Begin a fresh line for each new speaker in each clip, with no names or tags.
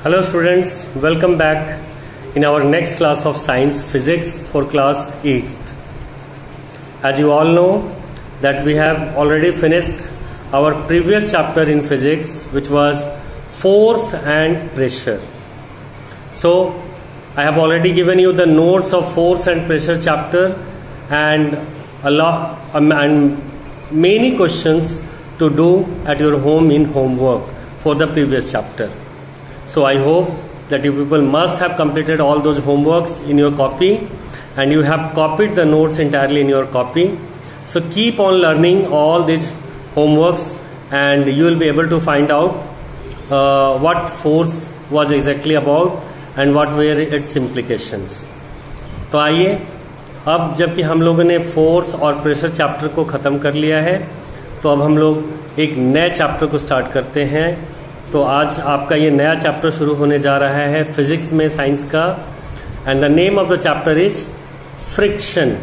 Hello students, welcome back in our next class of science physics for class 8th. As you all know that we have already finished our previous chapter in physics, which was force and pressure. So I have already given you the notes of force and pressure chapter and many questions to do at your home in homework for the previous chapter. So I hope that you people must have completed all those homeworks in your copy and you have copied the notes entirely in your copy. So keep on learning all these homeworks and you will be able to find out what force was exactly about and what were its implications. तो आइए अब जबकि हम लोगों ने force और pressure chapter को खत्म कर लिया है तो अब हम लोग एक नए चैप्टर को स्टार्ट करते हैं. तो आज आपका ये नया चैप्टर शुरू होने जा रहा है फिजिक्स में साइंस का and the name of the chapter is friction.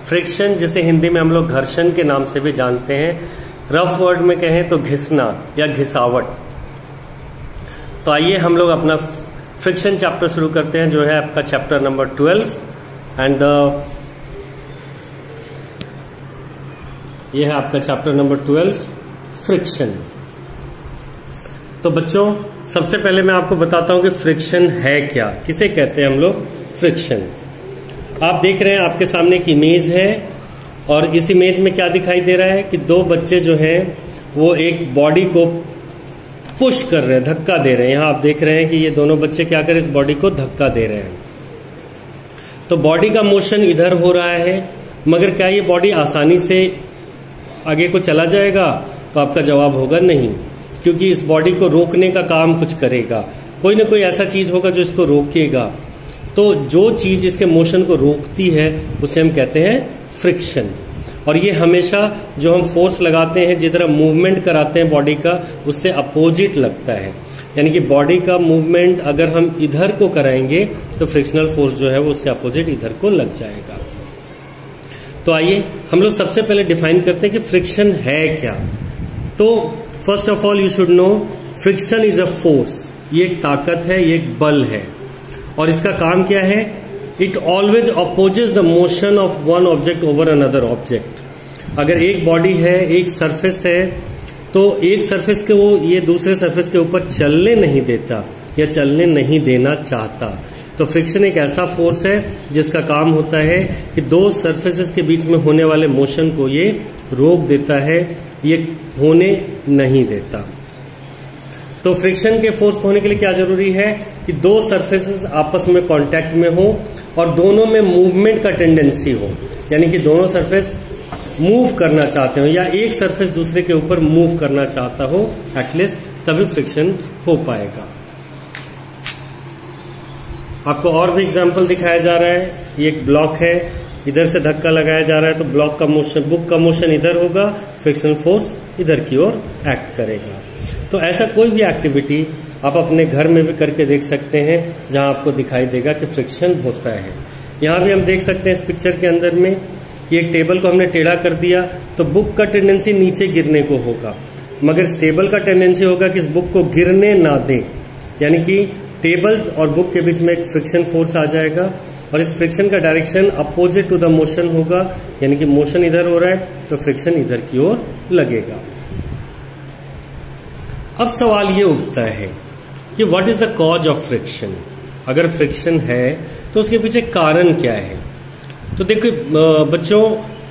Friction जिसे हिंदी में हम लोग घर्षण के नाम से भी जानते हैं, रफ वर्ड में कहें तो घिसना या घिसावट. तो आइए हम लोग अपना फ्रिक्शन चैप्टर शुरू करते हैं जो है आपका चैप्टर नंबर 12 एंड ये है आपका चैप्टर नंबर 12 फ्रिक्शन. तो बच्चों सबसे पहले मैं आपको बताता हूं कि फ्रिक्शन है क्या, किसे कहते हैं हम लोग फ्रिक्शन. आप देख रहे हैं आपके सामने एक इमेज है और इस इमेज में क्या दिखाई दे रहा है कि दो बच्चे जो हैं वो एक बॉडी को पुश कर रहे हैं, धक्का दे रहे हैं. यहां आप देख रहे हैं कि ये दोनों बच्चे क्या कर रहे हैं, इस बॉडी को धक्का दे रहे हैं. तो बॉडी का मोशन इधर हो रहा है, मगर क्या ये बॉडी आसानी से आगे को चला जाएगा? तो आपका जवाब होगा नहीं, क्योंकि इस बॉडी को रोकने का काम कुछ करेगा, कोई ना कोई ऐसा चीज होगा जो इसको रोकेगा. तो जो चीज इसके मोशन को रोकती है उसे हम कहते हैं फ्रिक्शन. और ये हमेशा जो हम फोर्स लगाते हैं, जिस तरह मूवमेंट कराते हैं बॉडी का, उससे अपोजिट लगता है. यानी कि बॉडी का मूवमेंट अगर हम इधर को कराएंगे तो फ्रिक्शनल फोर्स जो है वो उससे अपोजिट इधर को लग जाएगा. तो आइए हम लोग सबसे पहले डिफाइन करते हैं कि फ्रिक्शन है क्या. तो first of all you should know friction is a force. ये एक ताकत है, ये एक बल है और इसका काम क्या है? It always opposes the motion of one object over another object. अगर एक बॉडी है, एक सरफेस है, तो एक सरफेस को वो ये दूसरे सरफेस के ऊपर चलने नहीं देता या चलने नहीं देना चाहता. तो फ्रिक्शन एक ऐसा फोर्स है जिसका काम होता है कि दो सरफेसेस के बीच में होने वाले मोशन को ये रोक देता है, ये होने नहीं देता. तो फ्रिक्शन के फोर्स होने के लिए क्या जरूरी है कि दो सरफेसेस आपस में कांटेक्ट में हो और दोनों में मूवमेंट का टेंडेंसी हो. यानी कि दोनों सरफेस मूव करना चाहते हो या एक सरफेस दूसरे के ऊपर मूव करना चाहता हो एटलीस्ट, तभी फ्रिक्शन हो पाएगा. आपको और भी एग्जांपल दिखाया जा रहा है. ये एक ब्लॉक है, इधर से धक्का लगाया जा रहा है तो ब्लॉक का मोशन, बुक का मोशन इधर होगा, फ्रिक्शन फोर्स इधर की ओर एक्ट करेगा. तो ऐसा कोई भी एक्टिविटी आप अपने घर में भी करके देख सकते हैं जहां आपको दिखाई देगा कि फ्रिक्शन होता है. यहां भी हम देख सकते हैं इस पिक्चर के अंदर में कि एक टेबल को हमने टेढ़ा कर दिया तो बुक का टेंडेंसी नीचे गिरने को होगा, मगर इस टेबल का टेंडेंसी होगा कि इस बुक को गिरने ना दे. यानी कि टेबल और बुक के बीच में एक फ्रिक्शन फोर्स आ जाएगा और इस फ्रिक्शन का direction opposite to the motion होगा. यानी कि मोशन इधर हो रहा है तो फ्रिक्शन इधर की ओर लगेगा. अब सवाल ये उठता है कि what is the cause of friction. अगर फ्रिक्शन है तो उसके पीछे कारण क्या है? तो देखो बच्चों,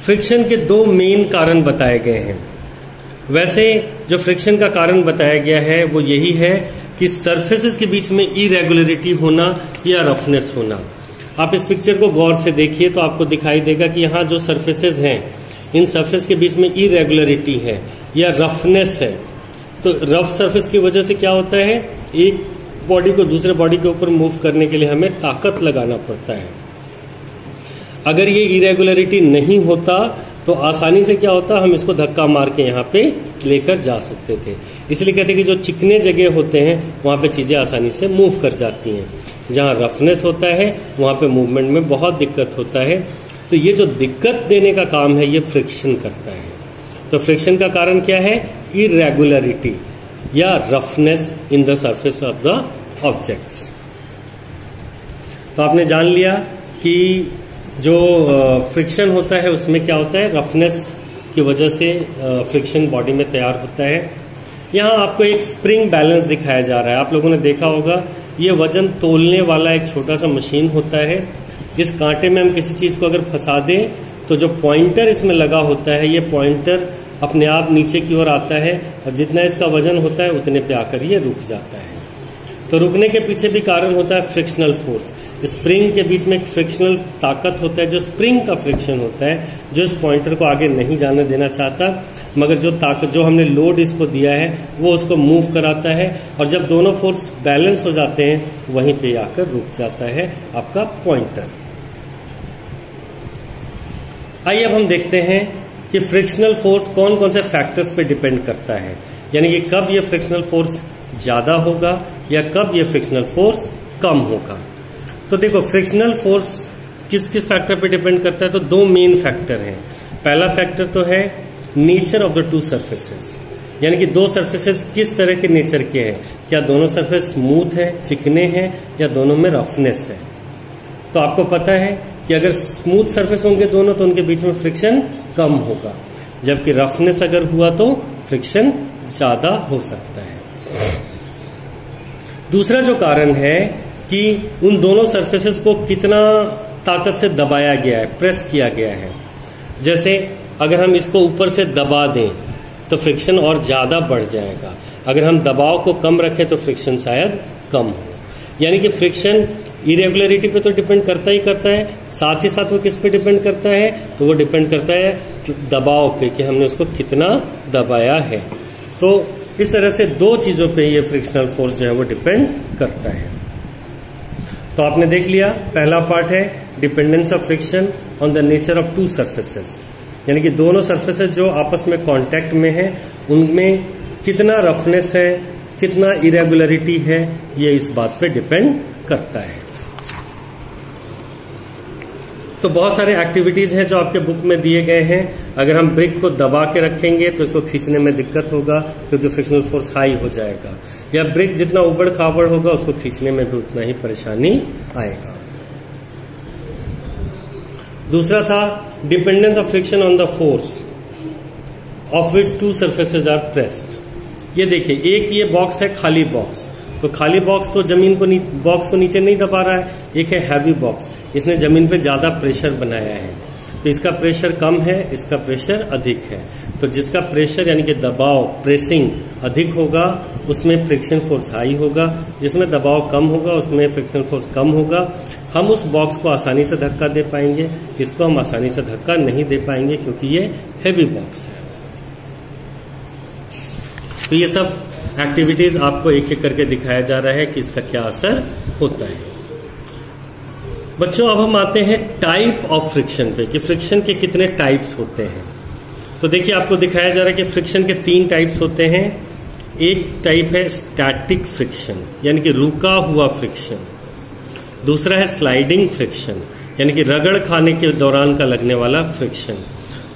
फ्रिक्शन के दो मेन कारण बताए गए हैं. वैसे जो फ्रिक्शन का कारण बताया गया है वो यही है कि सरफेसेस के बीच में इरेगुलरिटी होना या रफनेस होना. आप इस पिक्चर को गौर से देखिए तो आपको दिखाई देगा कि यहाँ जो सरफेसेस हैं, इन सरफेस के बीच में इरेगुलरिटी है या रफनेस है. तो रफ सरफेस की वजह से क्या होता है, एक बॉडी को दूसरे बॉडी के ऊपर मूव करने के लिए हमें ताकत लगाना पड़ता है. अगर ये इरेगुलरिटी नहीं होता तो आसानी से क्या होता, हम इसको धक्का मार के यहाँ पे लेकर जा सकते थे. इसलिए कहते हैं कि जो चिकने जगह होते हैं वहां पे चीजें आसानी से मूव कर जाती हैं. जहां रफनेस होता है वहां पे मूवमेंट में बहुत दिक्कत होता है. तो ये जो दिक्कत देने का काम है ये फ्रिक्शन करता है. तो फ्रिक्शन का कारण क्या है? इरेगुलरिटी या roughness in the surface of the objects. तो आपने जान लिया कि जो फ्रिक्शन होता है उसमें क्या होता है, रफनेस की वजह से फ्रिक्शन बॉडी में तैयार होता है। यहाँ आपको एक स्प्रिंग बैलेंस दिखाया जा रहा है। आप लोगों ने देखा होगा ये वजन तोलने वाला एक छोटा सा मशीन होता है। इस कांटे में हम किसी चीज को अगर फंसा दें तो जो पॉइंटर इसमें लगा होता है, ये पॉइंटर अपने आप नीचे की ओर आता है और जितना इसका वजन होता है उतने पे आकर ये रुक जाता है। तो रुकने के पीछे भी कारण होता है फ्रिक्शनल फोर्स। स्प्रिंग के बीच में एक फ्रिक्शनल ताकत होता है, जो स्प्रिंग का फ्रिक्शन होता है, जो इस पॉइंटर को आगे नहीं जाने देना चाहता, मगर जो ताकत, जो हमने लोड इसको दिया है वो उसको मूव कराता है और जब दोनों फोर्स बैलेंस हो जाते हैं वहीं पे आकर रुक जाता है आपका पॉइंटर। आइए अब हम देखते हैं कि फ्रिक्शनल फोर्स कौन कौन से फैक्टर्स पे डिपेंड करता है, यानी कि कब ये फ्रिक्शनल फोर्स ज्यादा होगा या कब ये फ्रिक्शनल फोर्स कम होगा। तो देखो, फ्रिक्शनल फोर्स किस किस फैक्टर पे डिपेंड करता है, तो दो मेन फैक्टर हैं। पहला फैक्टर तो है nature of the two surfaces, यानी कि दो सरफेसेस किस तरह के नेचर के हैं, क्या दोनों सरफेस स्मूथ है, चिकने हैं, या दोनों में रफनेस है। तो आपको पता है कि अगर स्मूथ सरफेस होंगे दोनों तो उनके बीच में फ्रिक्शन कम होगा, जबकि रफनेस अगर हुआ तो फ्रिक्शन ज्यादा हो सकता है। दूसरा जो कारण है कि उन दोनों सरफेसेस को कितना ताकत से दबाया गया है, प्रेस किया गया है। जैसे अगर हम इसको ऊपर से दबा दें तो फ्रिक्शन और ज्यादा बढ़ जाएगा, अगर हम दबाव को कम रखें तो फ्रिक्शन शायद कम हो। यानी कि फ्रिक्शन इरेगुलरिटी पे तो डिपेंड करता ही करता है, साथ ही साथ वो किस पे डिपेंड करता है, तो वो डिपेंड करता है दबाव पे कि हमने उसको कितना दबाया है। तो इस तरह से दो चीजों पे ये फ्रिक्शनल फोर्स जो है वो डिपेंड करता है। तो आपने देख लिया, पहला पार्ट है dependence of friction on the nature of to surfaces, यानी कि दोनों सरफेसेस जो आपस में कांटेक्ट में है उनमें कितना रफनेस है, कितना इरेगुलरिटी है, ये इस बात पे डिपेंड करता है। तो बहुत सारे एक्टिविटीज हैं जो आपके बुक में दिए गए हैं। अगर हम ब्रिक को दबा के रखेंगे तो इसको खींचने में दिक्कत होगा क्योंकि फ्रिक्शनल फोर्स हाई हो जाएगा, या ब्रिक जितना उबड़ खाबड़ होगा उसको खींचने में भी उतना ही परेशानी आएगा। दूसरा था dependence of friction on the force of which two surfaces are pressed. ये देखिए, एक ये बॉक्स है खाली बॉक्स, तो खाली बॉक्स तो जमीन को बॉक्स को नीचे नहीं दबा रहा है। एक है हैवी बॉक्स, इसने जमीन पे ज्यादा प्रेशर बनाया है, तो इसका प्रेशर कम है, इसका प्रेशर अधिक है। तो जिसका प्रेशर यानी कि दबाव, प्रेसिंग अधिक होगा उसमें फ्रिक्शन फोर्स हाई होगा, जिसमें दबाव कम होगा उसमें फ्रिक्शन फोर्स कम होगा। हम उस बॉक्स को आसानी से धक्का दे पाएंगे, इसको हम आसानी से धक्का नहीं दे पाएंगे क्योंकि ये हैवी बॉक्स है। तो ये सब एक्टिविटीज आपको एक एक करके दिखाया जा रहा है कि इसका क्या असर होता है। बच्चों, अब हम आते हैं टाइप ऑफ फ्रिक्शन पे कि फ्रिक्शन के कितने टाइप्स होते हैं। तो देखिए, आपको दिखाया जा रहा है कि फ्रिक्शन के 3 टाइप्स होते हैं। एक टाइप है स्टैटिक फ्रिक्शन, यानी कि रुका हुआ फ्रिक्शन। दूसरा है स्लाइडिंग फ्रिक्शन, यानी कि रगड़ खाने के दौरान का लगने वाला फ्रिक्शन।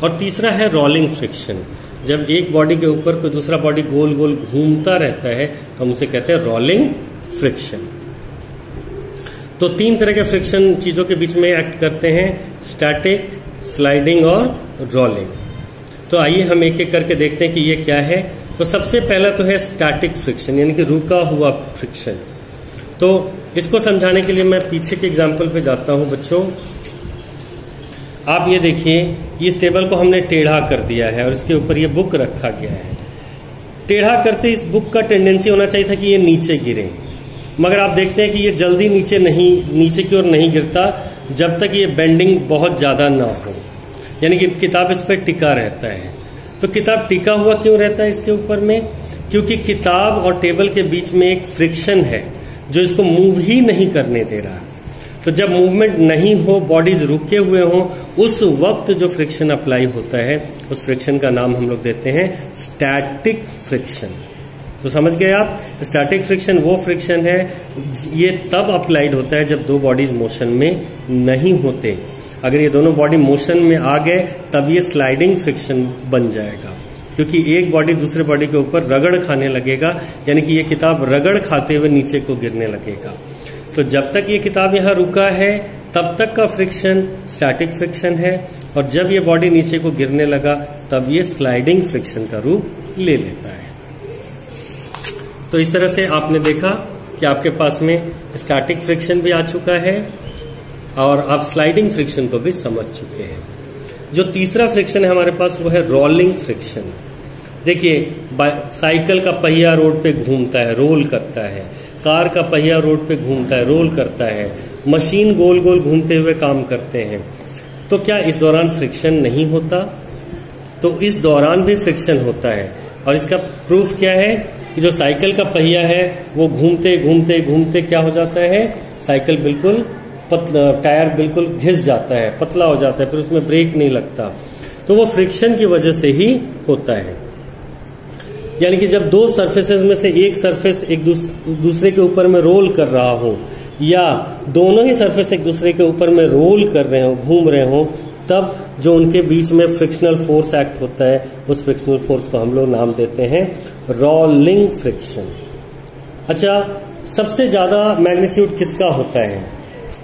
और तीसरा है रोलिंग फ्रिक्शन, जब एक बॉडी के ऊपर कोई दूसरा बॉडी गोल गोल घूमता रहता है तो हम उसे कहते हैं रोलिंग फ्रिक्शन। तो 3 तरह के फ्रिक्शन चीजों के बीच में एक्ट करते हैं, स्टैटिक, स्लाइडिंग और रोलिंग। तो आइए हम एक एक करके देखते हैं कि ये क्या है। तो सबसे पहला तो है स्टैटिक फ्रिक्शन, यानी कि रुका हुआ फ्रिक्शन। तो इसको समझाने के लिए मैं पीछे के एग्जाम्पल पे जाता हूं। बच्चों, आप ये देखिए, इस टेबल को हमने टेढ़ा कर दिया है और इसके ऊपर ये बुक रखा गया है। टेढ़ा करते इस बुक का टेंडेंसी होना चाहिए था कि ये नीचे गिरे, मगर आप देखते हैं कि ये जल्दी नीचे की ओर नहीं गिरता जब तक ये बेंडिंग बहुत ज्यादा ना हो, यानी कि किताब इस पर टिका रहता है। तो किताब टिका हुआ क्यों रहता है इसके ऊपर में? क्योंकि किताब और टेबल के बीच में एक फ्रिक्शन है जो इसको मूव ही नहीं करने दे रहा। तो जब मूवमेंट नहीं हो, बॉडीज रुके हुए हों, उस वक्त जो फ्रिक्शन अप्लाई होता है उस फ्रिक्शन का नाम हम लोग देते हैं स्टैटिक फ्रिक्शन। तो समझ गए आप, स्टैटिक फ्रिक्शन वो फ्रिक्शन है, ये तब अप्लाइड होता है जब दो बॉडीज मोशन में नहीं होते। अगर ये दोनों बॉडी मोशन में आ गए तब ये स्लाइडिंग फ्रिक्शन बन जाएगा। क्योंकि एक बॉडी दूसरे बॉडी के ऊपर रगड़ खाने लगेगा, यानी कि ये किताब रगड़ खाते हुए नीचे को गिरने लगेगा। तो जब तक ये किताब यहाँ रुका है तब तक का फ्रिक्शन स्टैटिक फ्रिक्शन है, और जब ये बॉडी नीचे को गिरने लगा तब ये स्लाइडिंग फ्रिक्शन का रूप ले लेता है। तो इस तरह से आपने देखा कि आपके पास में स्टैटिक फ्रिक्शन भी आ चुका है और आप स्लाइडिंग फ्रिक्शन को भी समझ चुके हैं। जो तीसरा फ्रिक्शन है हमारे पास वो है रोलिंग फ्रिक्शन। देखिए, साइकिल का पहिया रोड पे घूमता है, रोल करता है, कार का पहिया रोड पे घूमता है, रोल करता है, मशीन गोल गोल घूमते हुए काम करते हैं। तो क्या इस दौरान फ्रिक्शन नहीं होता? तो इस दौरान भी फ्रिक्शन होता है, और इसका प्रूफ क्या है कि जो साइकिल का पहिया है वो घूमते घूमते घूमते क्या हो जाता है, साइकिल बिल्कुल टायर बिल्कुल घिस जाता है, पतला हो जाता है, फिर उसमें ब्रेक नहीं लगता। तो वो फ्रिक्शन की वजह से ही होता है। यानी कि जब दो सरफेसेस में से एक सरफेस एक दूसरे के ऊपर में रोल कर रहा हो, या दोनों ही सरफेस एक दूसरे के ऊपर में रोल कर रहे हो, घूम रहे हो, तब जो उनके बीच में फ्रिक्शनल फोर्स एक्ट होता है, उस फ्रिक्शनल फोर्स को हम लोग नाम देते हैं रोलिंग फ्रिक्शन। अच्छा, सबसे ज्यादा मैग्नीट्यूड किसका होता है?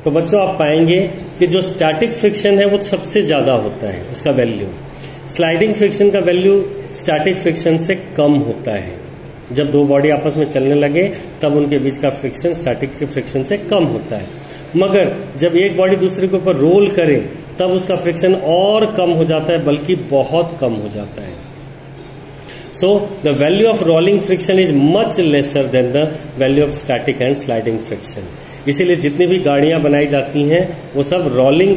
तो बच्चों आप पाएंगे कि जो स्टैटिक फ्रिक्शन है वो सबसे ज्यादा होता है, उसका वैल्यू। स्लाइडिंग फ्रिक्शन का वैल्यू स्टैटिक फ्रिक्शन से कम होता है। जब दो बॉडी आपस में चलने लगे तब उनके बीच का फ्रिक्शन स्टैटिक के फ्रिक्शन से कम होता है, मगर जब एक बॉडी दूसरे के ऊपर रोल करे तब उसका फ्रिक्शन और कम हो जाता है, बल्कि बहुत कम हो जाता है। So the value of rolling friction is much lesser than the value of static and sliding friction. इसीलिए जितनी भी गाड़ियां बनाई जाती हैं वो सब रोलिंग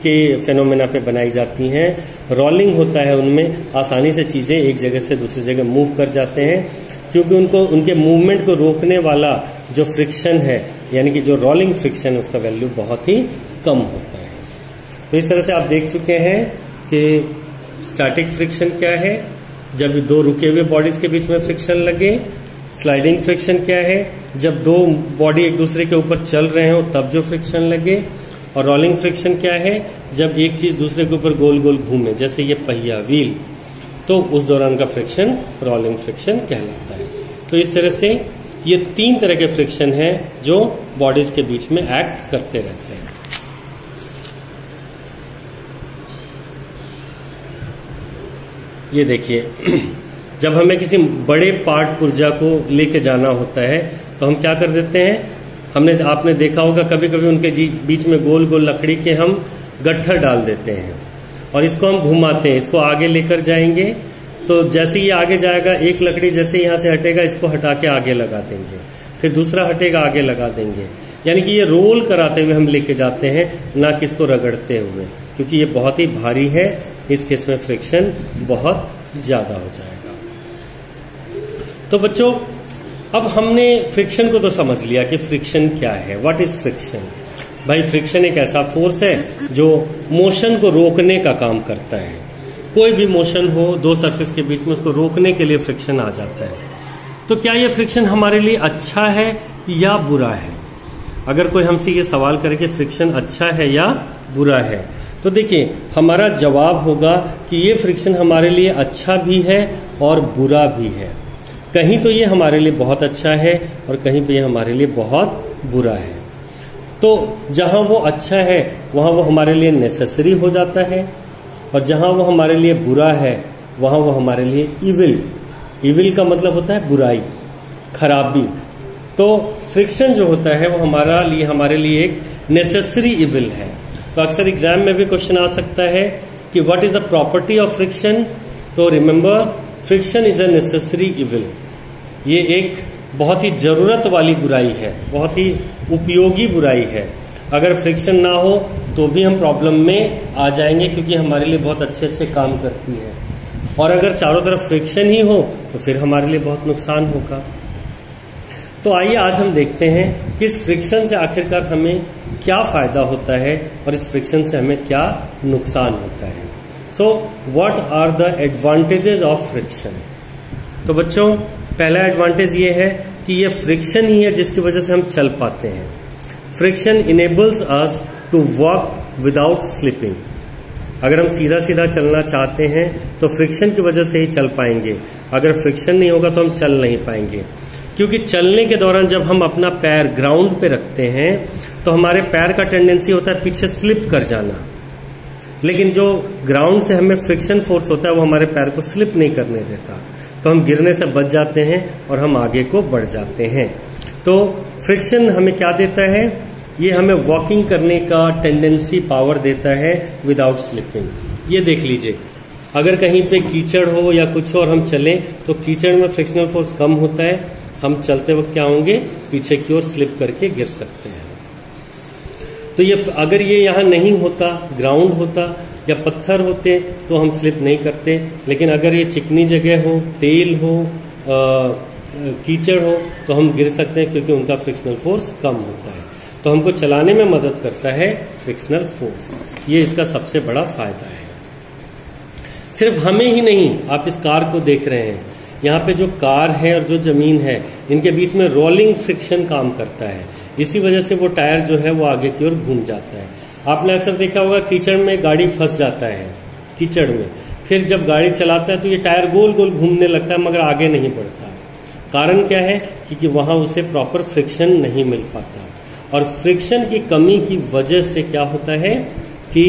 के फेनोमेना पे बनाई जाती हैं। रोलिंग होता है उनमें, आसानी से चीजें एक जगह से दूसरी जगह मूव कर जाते हैं, क्योंकि उनके मूवमेंट को रोकने वाला जो फ्रिक्शन है, यानी कि जो रोलिंग फ्रिक्शन है, उसका वैल्यू बहुत ही कम होता है। तो इस तरह से आप देख चुके हैं कि स्टैटिक फ्रिक्शन क्या है, जब दो रुके हुए बॉडीज के बीच में फ्रिक्शन लगे। स्लाइडिंग फ्रिक्शन क्या है, जब दो बॉडी एक दूसरे के ऊपर चल रहे हो तब जो फ्रिक्शन लगे। और रोलिंग फ्रिक्शन क्या है, जब एक चीज दूसरे के ऊपर गोल गोल घूमे, जैसे ये पहिया व्हील, तो उस दौरान का फ्रिक्शन रोलिंग फ्रिक्शन कहलाता है। तो इस तरह से ये तीन तरह के फ्रिक्शन है जो बॉडीज के बीच में एक्ट करते रहते हैं। ये देखिए, जब हमें किसी बड़े पार्ट पुर्जा को लेके जाना होता है तो हम क्या कर देते हैं, आपने देखा होगा कभी कभी उनके बीच में गोल गोल लकड़ी के हम गट्ठर डाल देते हैं और इसको हम घुमाते हैं, इसको आगे लेकर जाएंगे। तो जैसे ये आगे जाएगा, एक लकड़ी जैसे यहां से हटेगा, इसको हटा के आगे लगा देंगे, फिर दूसरा हटेगा, आगे लगा देंगे। यानी कि ये रोल कराते हुए हम लेके जाते हैं, ना कि इसको रगड़ते हुए, क्योंकि ये बहुत ही भारी है। इस केस में फ्रिक्शन बहुत ज्यादा हो जाएगा। तो बच्चों, अब हमने फ्रिक्शन को तो समझ लिया कि फ्रिक्शन क्या है, व्हाट इज फ्रिक्शन। भाई, फ्रिक्शन एक ऐसा फोर्स है जो मोशन को रोकने का काम करता है। कोई भी मोशन हो दो सरफेस के बीच में, उसको रोकने के लिए फ्रिक्शन आ जाता है। तो क्या ये फ्रिक्शन हमारे लिए अच्छा है या बुरा है? अगर कोई हमसे ये सवाल करे कि फ्रिक्शन अच्छा है या बुरा है, तो देखिए हमारा जवाब होगा कि ये फ्रिक्शन हमारे लिए अच्छा भी है और बुरा भी है। कहीं तो ये हमारे लिए बहुत अच्छा है और कहीं पे ये हमारे लिए बहुत बुरा है। तो जहां वो अच्छा है वहां वो हमारे लिए नेसेसरी हो जाता है, और जहां वो हमारे लिए बुरा है वहां वो हमारे लिए इविल का मतलब होता है बुराई, खराबी। तो फ्रिक्शन जो होता है वो हमारे लिए एक नेसेसरी इविल है। तो अक्सर एग्जाम में भी क्वेश्चन आ सकता है कि what is the property of friction. तो remember, friction is a necessary evil. ये एक बहुत ही जरूरत वाली बुराई है, बहुत ही उपयोगी बुराई है। अगर फ्रिक्शन ना हो तो भी हम प्रॉब्लम में आ जाएंगे, क्योंकि हमारे लिए बहुत अच्छे अच्छे काम करती है। और अगर चारों तरफ फ्रिक्शन ही हो तो फिर हमारे लिए बहुत नुकसान होगा। तो आइए आज हम देखते हैं कि इस फ्रिक्शन से आखिरकार हमें क्या फायदा होता है और इस फ्रिक्शन से हमें क्या नुकसान होता है। So what are the advantages of friction. तो बच्चों, पहला एडवांटेज ये है कि ये फ्रिक्शन ही है जिसकी वजह से हम चल पाते हैं। Friction enables us to walk without slipping. अगर हम सीधा सीधा चलना चाहते हैं तो फ्रिक्शन की वजह से ही चल पाएंगे, अगर फ्रिक्शन नहीं होगा तो हम चल नहीं पाएंगे। क्योंकि चलने के दौरान जब हम अपना पैर ग्राउंड पे रखते हैं तो हमारे पैर का टेंडेंसी होता है पीछे स्लिप कर जाना, लेकिन जो ग्राउंड से हमें फ्रिक्शन फोर्स होता है वो हमारे पैर को स्लिप नहीं करने देता, तो हम गिरने से बच जाते हैं और हम आगे को बढ़ जाते हैं। तो फ्रिक्शन हमें क्या देता है, ये हमें वॉकिंग करने का टेंडेंसी पावर देता है विदाउट स्लिपिंग। ये देख लीजिए, अगर कहीं पे कीचड़ हो या कुछ हो और हम चलें तो कीचड़ में फ्रिक्शनल फोर्स कम होता है, हम चलते वक्त क्या होंगे, पीछे की ओर स्लिप करके गिर सकते हैं। तो ये अगर ये यहाँ नहीं होता, ग्राउंड होता या पत्थर होते तो हम स्लिप नहीं करते, लेकिन अगर ये चिकनी जगह हो, तेल हो, कीचड़ हो तो हम गिर सकते हैं क्योंकि उनका फ्रिक्शनल फोर्स कम होता है। तो हमको चलाने में मदद करता है फ्रिक्शनल फोर्स, ये इसका सबसे बड़ा फायदा है। सिर्फ हमें ही नहीं, आप इस कार को देख रहे हैं, यहाँ पे जो कार है और जो जमीन है इनके बीच में रोलिंग फ्रिक्शन काम करता है, इसी वजह से वो टायर जो है वो आगे की ओर घूम जाता है। आपने अक्सर देखा होगा कीचड़ में गाड़ी फंस जाता है कीचड़ में, फिर जब गाड़ी चलाता है तो ये टायर गोल गोल घूमने लगता है मगर आगे नहीं बढ़ता। कारण क्या है, क्योंकि वहां उसे प्रॉपर फ्रिक्शन नहीं मिल पाता, और फ्रिक्शन की कमी की वजह से क्या होता है कि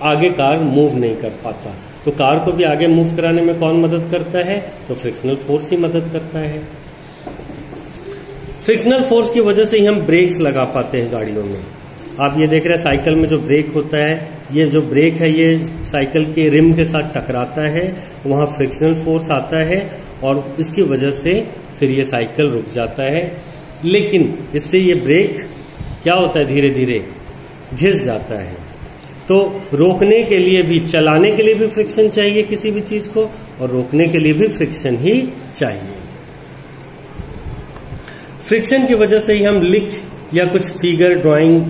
आगे कार मूव नहीं कर पाता। तो कार को भी आगे मूव कराने में कौन मदद करता है, तो फ्रिक्शनल फोर्स ही मदद करता है। फ्रिक्शनल फोर्स की वजह से ही हम ब्रेक्स लगा पाते हैं गाड़ियों में। आप ये देख रहे हैं साइकिल में जो ब्रेक होता है, ये जो ब्रेक है ये साइकिल के रिम के साथ टकराता है, वहां फ्रिक्शनल फोर्स आता है और इसकी वजह से फिर ये साइकिल रुक जाता है। लेकिन इससे ये ब्रेक क्या होता है, धीरे धीरे घिस जाता है। तो रोकने के लिए भी, चलाने के लिए भी फ्रिक्शन चाहिए किसी भी चीज को, और रोकने के लिए भी फ्रिक्शन ही चाहिए। फ्रिक्शन की वजह से ही हम लिख या कुछ फिगर ड्राइंग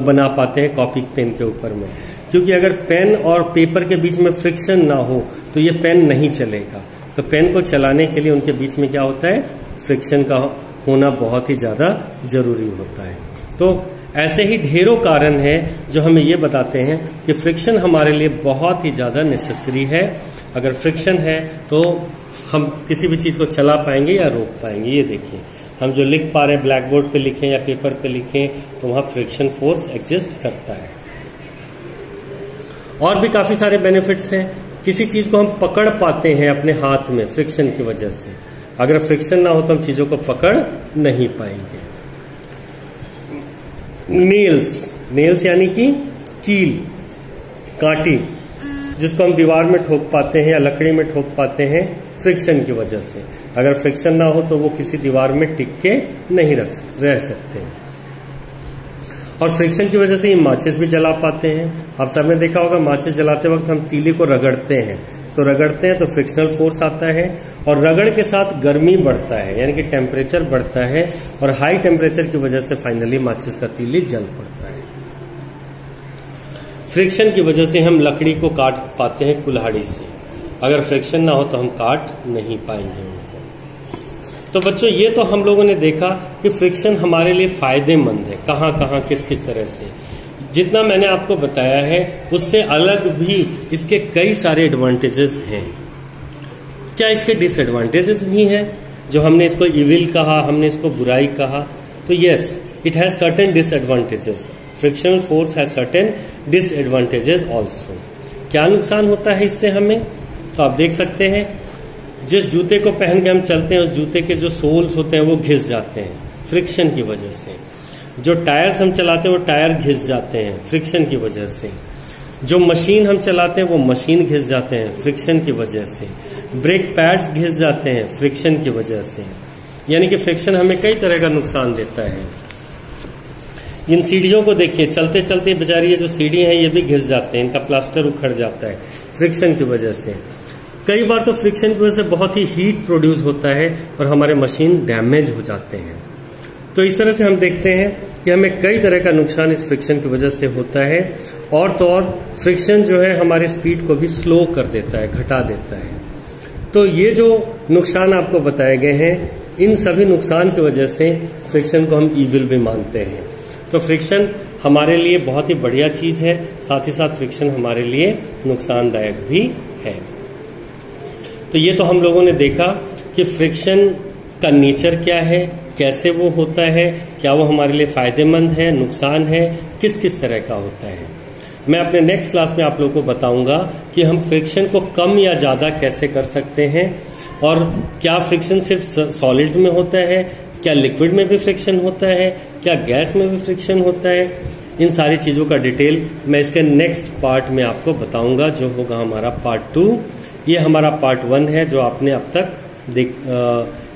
बना पाते हैं कॉपी पेन के ऊपर में, क्योंकि अगर पेन और पेपर के बीच में फ्रिक्शन ना हो तो ये पेन नहीं चलेगा। तो पेन को चलाने के लिए उनके बीच में क्या होता है, फ्रिक्शन का होना बहुत ही ज्यादा जरूरी होता है। तो ऐसे ही ढेरों कारण है जो हमें ये बताते हैं कि फ्रिक्शन हमारे लिए बहुत ही ज्यादा नेसेसरी है। अगर फ्रिक्शन है तो हम किसी भी चीज को चला पाएंगे या रोक पाएंगे। ये देखिए, हम जो लिख पा रहे हैं ब्लैक बोर्ड पे लिखें या पेपर पे लिखें तो वहां फ्रिक्शन फोर्स एग्जिस्ट करता है। और भी काफी सारे बेनिफिट्स हैं। किसी चीज को हम पकड़ पाते हैं अपने हाथ में फ्रिक्शन की वजह से, अगर फ्रिक्शन ना हो तो हम चीजों को पकड़ नहीं पाएंगे। नेल्स यानी कि कील, कांटी, जिसको हम दीवार में ठोक पाते हैं या लकड़ी में ठोक पाते हैं फ्रिक्शन की वजह से। अगर फ्रिक्शन ना हो तो वो किसी दीवार में टिक के नहीं रह सकते। और फ्रिक्शन की वजह से ये माचिस भी जला पाते हैं। आप सबने देखा होगा, माचिस जलाते वक्त हम तीली को रगड़ते हैं, तो रगड़ते हैं तो फ्रिक्शनल फोर्स आता है और रगड़ के साथ गर्मी बढ़ता है, यानी कि टेम्परेचर बढ़ता है, और हाई टेम्परेचर की वजह से फाइनली माचिस का तीली जल पड़ता है। फ्रिक्शन की वजह से हम लकड़ी को काट पाते हैं कुल्हाड़ी से, अगर फ्रिक्शन ना हो तो हम काट नहीं पाएंगे उनको। तो बच्चों, ये तो हम लोगों ने देखा कि फ्रिक्शन हमारे लिए फायदेमंद है, कहां कहां किस किस तरह से। जितना मैंने आपको बताया है उससे अलग भी इसके कई सारे एडवांटेजेस हैं। क्या इसके डिसएडवांटेजेस भी हैं? जो हमने इसको इविल कहा, हमने इसको बुराई कहा, तो yes, it has certain disadvantages. Frictional force has certain disadvantages also. क्या नुकसान होता है इससे हमें? तो आप देख सकते हैं, जिस जूते को पहन के हम चलते हैं उस जूते के जो सोल्स होते हैं वो घिस जाते हैं फ्रिक्शन की वजह से। जो टायर्स हम चलाते हैं वो टायर घिस जाते हैं फ्रिक्शन की वजह से। जो मशीन हम चलाते हैं वो मशीन घिस जाते हैं फ्रिक्शन की वजह से। ब्रेक पैड्स घिस जाते हैं फ्रिक्शन की वजह से। यानी कि फ्रिक्शन हमें कई तरह का नुकसान देता है। इन सीढ़ियों को देखिए, चलते चलते बेचारी ये जो सीढ़ी है ये भी घिस जाते हैं, इनका प्लास्टर उखड़ जाता है फ्रिक्शन की वजह से। कई बार तो फ्रिक्शन की वजह से बहुत ही हीट प्रोड्यूस होता है और हमारे मशीन डैमेज हो जाते हैं। तो इस तरह से हम देखते हैं कि हमें कई तरह का नुकसान इस फ्रिक्शन की वजह से होता है। और तो और फ्रिक्शन जो है हमारी स्पीड को भी स्लो कर देता है, घटा देता है। तो ये जो नुकसान आपको बताए गए हैं, इन सभी नुकसान की वजह से फ्रिक्शन को हम इविल भी मानते हैं। तो फ्रिक्शन हमारे लिए बहुत ही बढ़िया चीज है, साथ ही साथ फ्रिक्शन हमारे लिए नुकसानदायक भी है। तो ये तो हम लोगों ने देखा कि फ्रिक्शन का नेचर क्या है, कैसे वो होता है, क्या वो हमारे लिए फायदेमंद है, नुकसान है, किस किस तरह का होता है। मैं अपने नेक्स्ट क्लास में आप लोगों को बताऊंगा कि हम फ्रिक्शन को कम या ज्यादा कैसे कर सकते हैं, और क्या फ्रिक्शन सिर्फ सॉलिड्स में होता है, क्या लिक्विड में भी फ्रिक्शन होता है, क्या गैस में भी फ्रिक्शन होता है। इन सारी चीजों का डिटेल मैं इसके नेक्स्ट पार्ट में आपको बताऊंगा, जो होगा हमारा पार्ट 2। ये हमारा पार्ट 1 है जो आपने अब तक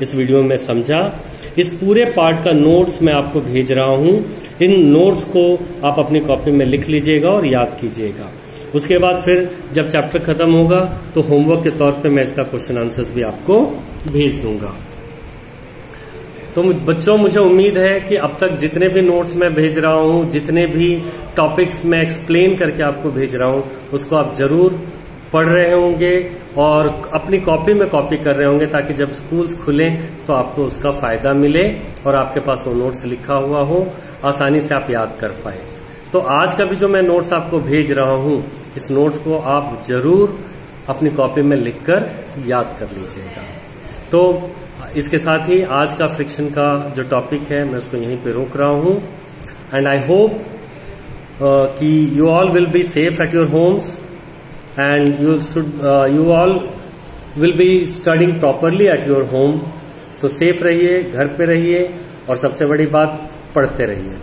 इस वीडियो में समझा। इस पूरे पार्ट का नोट्स मैं आपको भेज रहा हूं। इन नोट्स को आप अपनी कॉपी में लिख लीजिएगा और याद कीजिएगा। उसके बाद फिर जब चैप्टर खत्म होगा तो होमवर्क के तौर पे मैं इसका क्वेश्चन आंसर्स भी आपको भेज दूंगा। तो बच्चों, मुझे उम्मीद है कि अब तक जितने भी नोट्स मैं भेज रहा हूं, जितने भी टॉपिक्स मैं एक्सप्लेन करके आपको भेज रहा हूं, उसको आप जरूर पढ़ रहे होंगे और अपनी कॉपी में कॉपी कर रहे होंगे, ताकि जब स्कूल्स खुलें तो आपको उसका फायदा मिले और आपके पास वो नोट्स लिखा हुआ हो, आसानी से आप याद कर पाए। तो आज का भी जो मैं नोट्स आपको भेज रहा हूं, इस नोट्स को आप जरूर अपनी कॉपी में लिखकर याद कर लीजिएगा। तो इसके साथ ही आज का फ्रिक्शन का जो टॉपिक है मैं उसको यहीं पे रोक रहा हूं। एंड आई होप कि you all will be safe at your homes and you all will be studying properly at your home. तो सेफ रहिए, घर पे रहिए और सबसे बड़ी बात, पढ़ते रहिए।